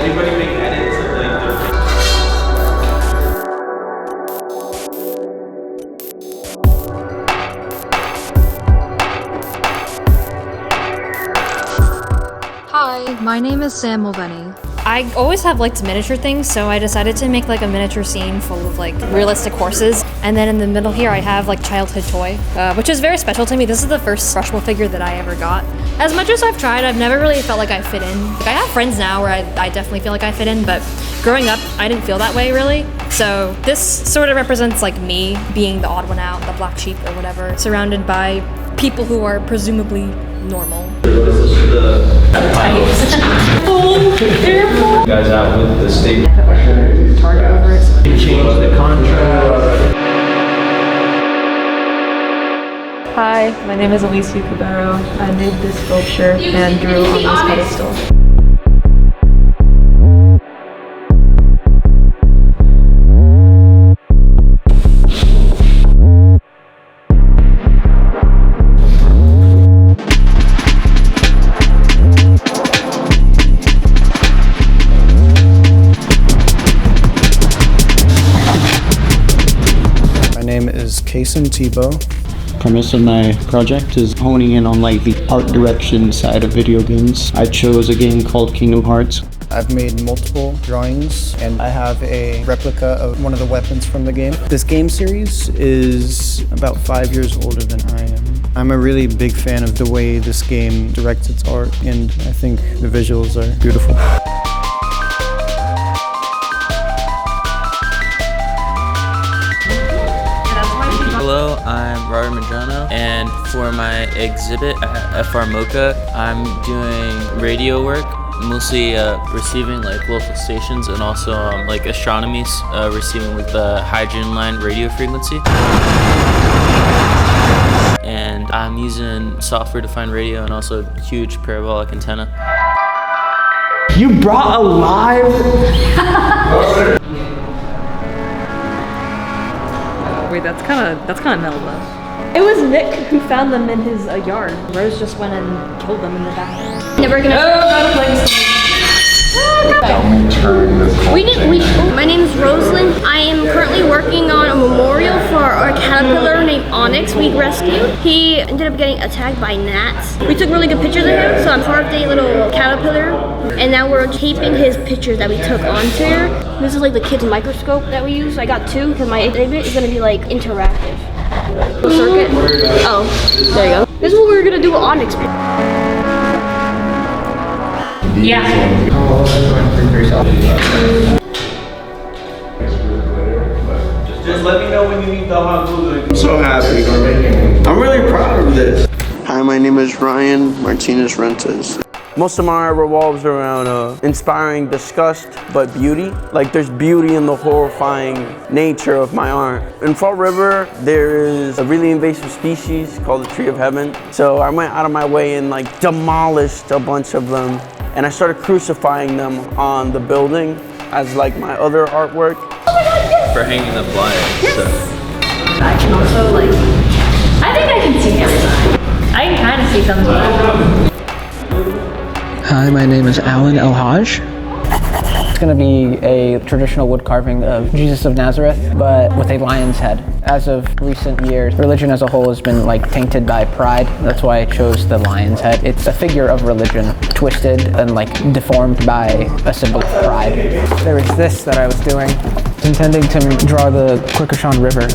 Anybody make edits of like Hi, my name is Sam Mulveny. I always have liked miniature things, so I decided to make like a miniature scene full of like realistic horses. And then in the middle here I have like childhood toy, which is very special to me. This is the first Brushable figure that I ever got. As much as I've tried, I've never really felt like I fit in. Like, I have friends now where I definitely feel like I fit in, but growing up, I didn't feel that way really. So this sort of represents like me being the odd one out, the black sheep or whatever, surrounded by people who are presumably normal. this is the guys out with the state Target over it. change the contract. Hi, my name is Alisia, Cubero. I made this sculpture and drew on this pedestal. My name is Kason Thibeault. Premise of my project is honing in on like the art direction side of video games. I chose a game called Kingdom Hearts. I've made multiple drawings and I have a replica of one of the weapons from the game. This game series is about 5 years older than I am. I'm a really big fan of the way this game directs its art, and I think the visuals are beautiful. Hello, I'm Medrano, and for my exhibit at FR MoCA, I'm doing radio work, mostly receiving like local stations, and also like astronomy, receiving like the hydrogen line radio frequency. And I'm using software-defined radio and also a huge parabolic antenna. You brought a live? Wait, that's kind of mellow. It was Nick who found them in his yard. Rose just went and killed them in the back. Never gonna. My name is Roselynn. I am currently working on a memorial for our caterpillar named Onyx we rescued. He ended up getting attacked by gnats. We took really good pictures of him, so I carved a little caterpillar, and now we're taping his pictures that we took onto here. This is like the kid's microscope that we use. I got two because my exhibit is gonna be like interactive. Circuit. Oh, there you go. This is what we're gonna do with Onyx. Yeah. Just let me know when you need the hot glue. I'm so happy. I'm really proud of this. Hi, my name is Ryan Martinez-Renta. Most of my art revolves around inspiring disgust, but beauty. Like there's beauty in the horrifying nature of my art. In Fall River, there is a really invasive species called the Tree of Heaven. So I went out of my way and like demolished a bunch of them. And I started crucifying them on the building as like my other artwork. For hanging the flyers. So. I can also like, I think I can see everything. I can kind of see something. Hi, my name is Elhajj. It's going to be a traditional wood carving of Jesus of Nazareth, but with a lion's head. As of recent years, religion as a whole has been like tainted by pride. That's why I chose the lion's head. It's a figure of religion, twisted and like deformed by a symbol of pride. There was this that I was doing, intending to draw the Querqueshon River.